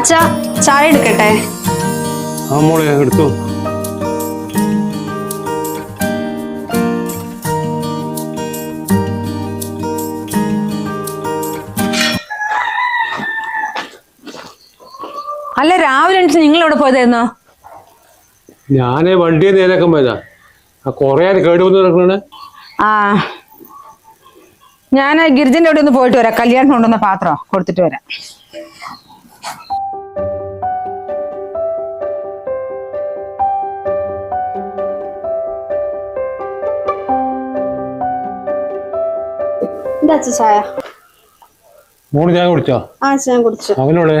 അച്ഛാ ചായ എടുക്കട്ടെ? ആ മോളെ എടുത്തു. അല്ല, രാവിലെ എണീറ്റ് നിങ്ങൾ എവിടെ പോയതായിരുന്നോ? ഞാനേ വണ്ടിയെ നേരാക്കാൻ പോയതാ. കൊറേ കേടുവന്ന് നടക്കണേ. ആ, ഞാൻ ഗിരിജന്റെ അവിടെ ഒന്ന് പോയിട്ട് വരാം. കല്യാണം കൊണ്ടുവന്ന പാത്രം കൊടുത്തിട്ട് വരാം. എന്താ അച്ഛ ചായ? മോള് ചായ കുടിച്ചോ? ആ ഞാൻ കുടിച്ചു. അവനോടെ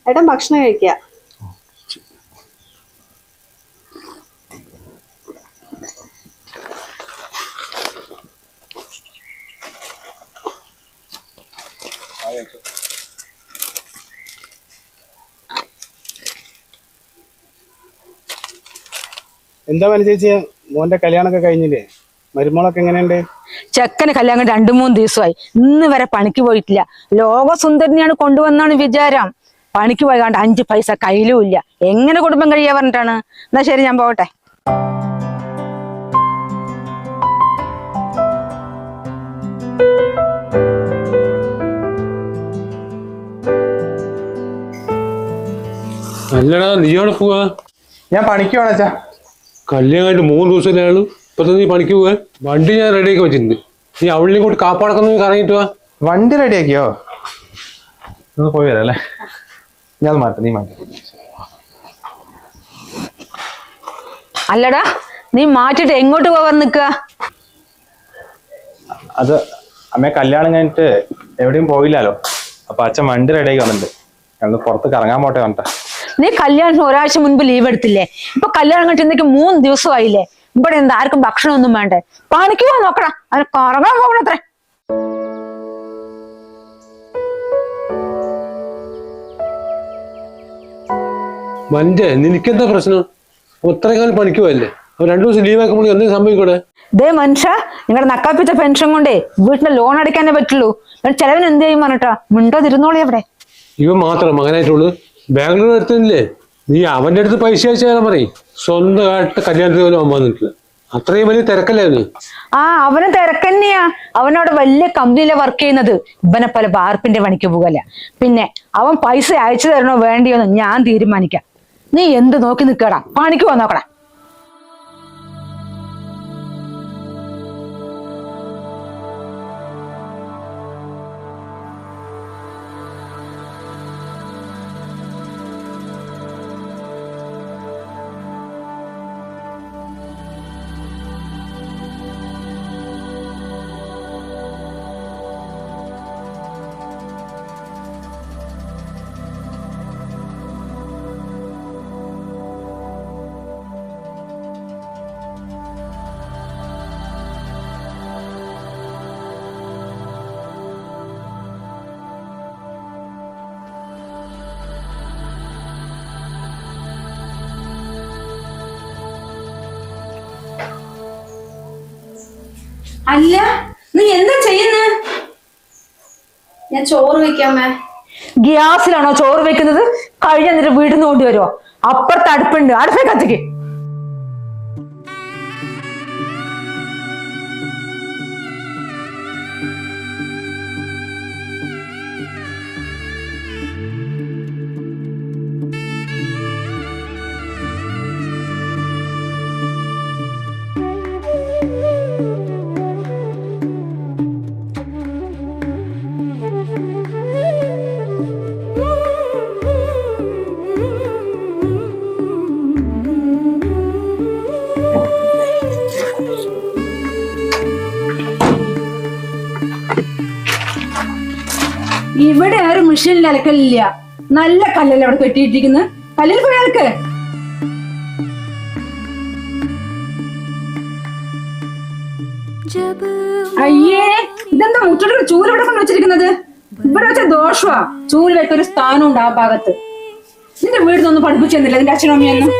ഏട്ടൻ ഭക്ഷണം കഴിക്കുക. എന്താ മനു ചേച്ചി, മോന്റെ കല്യാണമൊക്കെ കഴിഞ്ഞില്ലേ? മരുമോളൊക്കെ എങ്ങനെയുണ്ട്? ചെക്കന് കല്യാണം 2-3 ദിവസമായി. ഇന്ന് വരെ പണിക്ക് പോയിട്ടില്ല. ലോകസുന്ദരനെയാണ് കൊണ്ടുവന്നാണ് വിചാരം. പണിക്ക് പോയി കണ്ട് 5 പൈസ കയ്യിലും ഇല്ല. എങ്ങനെ കുടുംബം കഴിയാ പറഞ്ഞിട്ടാണ്? എന്നാ ശരി, ഞാൻ പോകട്ടെ. അല്ലടാ, നീ അവിടെ പോവാ? ഞാൻ പണിക്ക് പോണച്ചാ. കല്യാണം കഴിഞ്ഞിട്ട് 3 ദിവസമല്ലേ ആള്. ഇപ്പൊ നീ പണിക്ക് പോവാ? വണ്ടി ഞാൻ റെഡിയാക്കി വെച്ചിട്ടുണ്ട്. നീ അവളിനെ കൊണ്ട് കാപ്പാടക്കൊന്നും കറങ്ങിട്ട് പോവാ. വണ്ടി റെഡിയാക്കിയോ? പോയി വരാം അല്ലേ? ഞാൻ മാറ്റാം, നീ മാറ്റി. അല്ലടാ, നീ മാറ്റിട്ട് എങ്ങോട്ട് പോകാൻ നിക്കുക? അത് അമ്മ കല്യാണം കഴിഞ്ഞിട്ട് എവിടെയും പോയില്ലല്ലോ. അപ്പൊ അച്ഛൻ വണ്ടി റെഡിയാക്കി വന്നിട്ടുണ്ട്. ഞങ്ങൾ പുറത്ത് കറങ്ങാൻ പോട്ടെ വന്നിട്ടാ. നീ കല്യാണത്തിന് ഒരാഴ്ച മുൻപ് ലീവ് എടുത്തില്ലേ? ഇപ്പൊ കല്യാണം കഴിഞ്ഞിട്ട് ഇന്നേക്ക് 3 ദിവസമായില്ലേ? ഇവിടെ എന്താ ആർക്കും ഭക്ഷണം ഒന്നും വേണ്ടേ? പണിക്ക് പോകാൻ നോക്കണം, അതിന് കറങ്ങാൻ പോകണത്രേ. മഞ്ചേ, നിനക്കെന്താ പ്രശ്നം? ഇത്രയും കാലം പണിക്ക് പോയല്ലേ? 2 ദിവസം ലീവ് ആക്കുമ്പോൾ എന്തെങ്കിലും സംഭവിക്കൂടെ? ദേ മനുഷ്യ, നിങ്ങളുടെ നക്കാപ്പിച്ച പെൻഷൻ കൊണ്ടേ വീട്ടിന്റെ ലോൺ അടയ്ക്കാനേ പറ്റുള്ളൂ. ചെലവിന് എന്ത് ചെയ്യും പറഞ്ഞിട്ടാ? മിണ്ടോതിരുന്നോളി അവിടെ. ഇവ മാത്രം മകനായിട്ടുള്ളൂ. ബാംഗ്ലൂർ എടുത്തില്ലേ? നീ അവന്റെ അടുത്ത് പൈസ അയച്ചാലും പറയും. സ്വന്തമായിട്ട് കല്യാണത്തിന് പോലും അവൻ വന്നിട്ടില്ല. അത്രയും വലിയ തിരക്കല്ലായിരുന്നു. ആ, അവന് തിരക്കന്നെയാ. അവനവിടെ വലിയ കമ്പനിയിലെ വർക്ക് ചെയ്യുന്നത്. ഇവനെ പോലെ വാർപ്പിന്റെ പണിക്ക് പോകല്ല. പിന്നെ അവൻ പൈസ അയച്ചു തരണോ വേണ്ടിയോന്ന് ഞാൻ തീരുമാനിക്കാം. നീ എന്ത് നോക്കി നിൽക്കടാ? പണിക്ക് പോകാൻ നോക്കടാ. അല്ല, നീ എന്താ ചെയ്യുന്നേ? ഞാൻ ചോറ് വെക്കാമേ. ഗ്യാസിലാണോ ചോറ് വെക്കുന്നത്? കഴിഞ്ഞ എന്നിട്ട് വീട്ടിൽ നിന്ന് കൊണ്ടുവരുമോ? അപ്പുറത്ത് അടുപ്പുണ്ട്, അടുപ്പേ കത്തിക്ക്. ഇവിടെ ആരും മെഷീനിൽ അലക്കലില്ല. നല്ല കല്ലല്ലേ അവിടെ കെട്ടിയിട്ടിരിക്കുന്നത്. കല്ലിൽ പോയി അലക്ക്. അയ്യേ, ഇതെന്താ മുറ്റോട്ട് ചൂല് ഇവിടെ കൊണ്ട് വെച്ചിരിക്കുന്നത്? ഇവിടെ വെച്ച ദോഷമാ. ചൂല് വെക്ക ഒരു സ്ഥാനം ഉണ്ട് ആ ഭാഗത്ത്. നിന്റെ വീടിനൊന്നും പഠിപ്പിച്ചു തന്നില്ല നിന്റെ അച്ഛനും അമ്മയൊന്നും?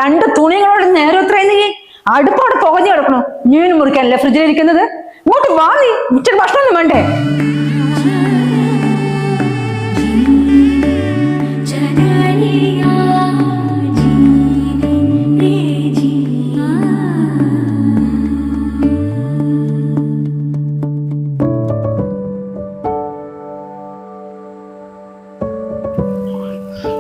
രണ്ട് തുണികളോട് നേരം എത്രയെന്നെങ്കിൽ അടുപ്പോടെ പുകഞ്ഞു കിടക്കണു. മീൻ മുറിക്കാനല്ലേ ഫ്രിഡ്ജിലിരിക്കുന്നത്. ഇങ്ങോട്ട് വാ, നീ ഉച്ചക്ക് ഭക്ഷണമൊന്നും വേണ്ടേ?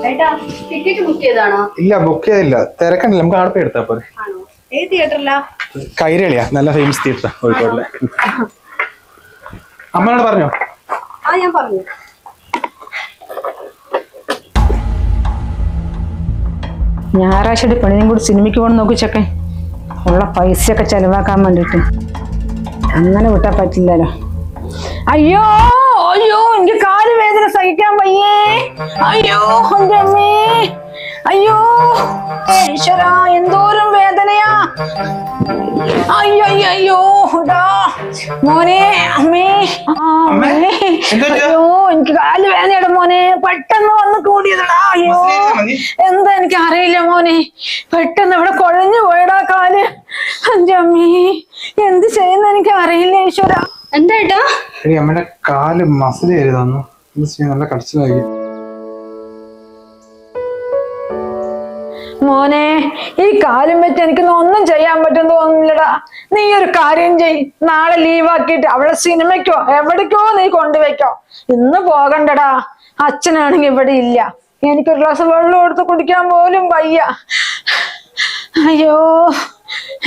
ഏട്ടാ ടിക്കറ്റ് ബുക്ക് ചെയ്താണോ? ഇല്ല, ബുക്ക് ചെയ്തില്ല. തിരക്കണ്ടില്ല, നമുക്ക് ആടെ പോയി എടുത്താ പോലെ. ആണോ? ഏത് തിയേറ്ററിലാ? കൈരളിയാ, നല്ല ഫേമസ് തിയേറ്ററാ കോഴിക്കോടിലെ. അമ്മയോട് പറഞ്ഞോ? ആ ഞാൻ പറഞ്ഞു. ഞായറാഴ്ചയുടെ പെണ്ണിനും കൂടി സിനിമയ്ക്ക് പോകണം നോക്കി ചെക്കൻ. ഉള്ള പൈസയൊക്കെ ചെലവാക്കാൻ വേണ്ടിട്ട് അങ്ങനെ വിട്ടാ പറ്റില്ലല്ലോ. അയ്യോ അയ്യോ, എനിക്ക് കാല് വേദന സഹിക്കാൻ വയ്യേ. അയ്യോ എന്റെ അമ്മേ, അയ്യോ ഈശ്വരാ, എന്തോരം വേദനയാ. അയ്യോ അയ്യോ അയ്യോ മോനെ, അമ്മേ, അയ്യോ എനിക്ക് കാല് വേദനയുടെ മോനെ, പെട്ടെന്ന് വന്ന് കൂടിയതടാ. അയ്യോ എന്താ എനിക്ക് അറിയില്ല മോനെ, പെട്ടെന്ന് ഇവിടെ കുഴഞ്ഞു പോയടാ കാല്. എന്റെ അമ്മേ, എന്ത് ചെയ്യുന്ന എനിക്ക് അറിയില്ല ഈശ്വര. എന്താ ഏട്ടാ? അമ്മയുടെ കാല് മസിൽ കയറി തന്നു. നല്ല കടിച്ചിലായി. മോനെ, ഈ കാലും വെച്ച് എനിക്കൊന്നും ഒന്നും ചെയ്യാൻ പറ്റും തോന്നുന്നില്ലടാ. നീ ഒരു കാര്യം ചെയ്, നാളെ ലീവാക്കിയിട്ട് അവിടെ സിനിമയ്ക്കോ എവിടേക്കോ നീ കൊണ്ടുവയ്ക്കോ. ഇന്ന് പോകണ്ടടാ. അച്ഛനാണെങ്കിൽ ഇവിടെ ഇല്ല. എനിക്കൊരു ഗ്ലാസ് വെള്ളം എടുത്ത് കുടിക്കാൻ പോലും വയ്യ. അയ്യോ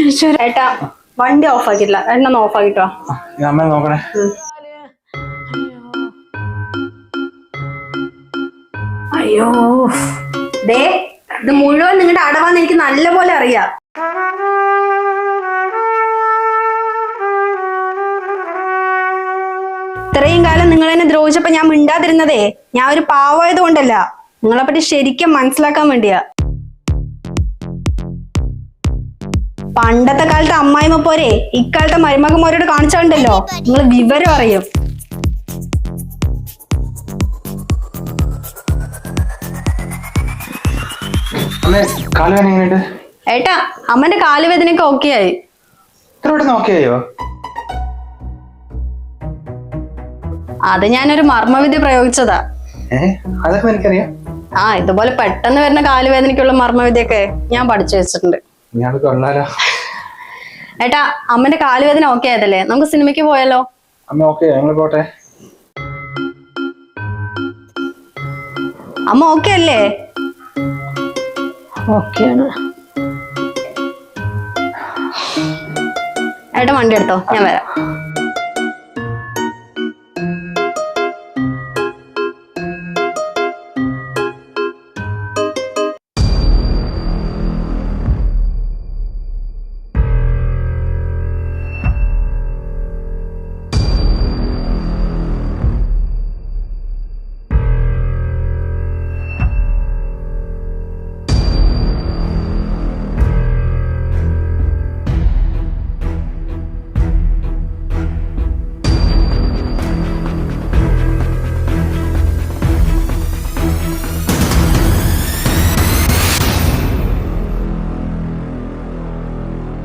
ഈശ്വര. ഏട്ടാ വണ്ടി ഓഫ് ആക്കിയില്ല, എണ്ണ ഓഫ് ആക്കിട്ടോ. അമ്മ നോക്കണേ. അയ്യോ ദേ, ഇത് മുഴുവൻ നിങ്ങളുടെ അടവാന്ന് എനിക്ക് നല്ലപോലെ അറിയാം. ഇത്രയും കാലം നിങ്ങൾ എന്നെ ദ്രോഹിച്ചപ്പോ ഞാൻ മിണ്ടാതിരുന്നതേ ഞാൻ ഒരു പാവമായത് കൊണ്ടല്ല, നിങ്ങളെ പറ്റി ശരിക്കും മനസ്സിലാക്കാൻ വേണ്ടിയാ. പണ്ടത്തെ കാലത്ത് അമ്മായിമ്മ പോരെ ഇക്കാലത്തെ മരുമകന്മാരോട് കാണിച്ചാണ്ടല്ലോ നിങ്ങൾ വിവരം അറിയും. കാലുവേദന എങ്ങനെയുണ്ട് ഏട്ടാ? അമ്മന്റെ കാലുവേദനയൊക്കെ ഓക്കെ ആയി. നോക്കിയോ? അത് ഞാനൊരു മർമ്മവിദ്യ പ്രയോഗിച്ചതാ. അതൊക്കെ എനിക്കറിയാം. ആ, ഇതുപോലെ പെട്ടെന്ന് വരുന്ന കാലുവേദനയ്ക്കുള്ള മർമ്മവിദ്യൊക്കെ ഞാൻ പഠിച്ചു വെച്ചിട്ടുണ്ട്. ഏട്ടാ, അമ്മന്റെ കാലുവേദന ഓക്കെ ആയതല്ലേ, നമുക്ക് സിനിമയ്ക്ക് പോയാലോ? അമ്മ ഓക്കെ, ഞങ്ങൾ പോട്ടെ. അമ്മ ഓക്കെ അല്ലേ? ഓക്കെയാണ്. ഏട്ടാ വണ്ടി എടുത്തോ, ഞാൻ വരാം.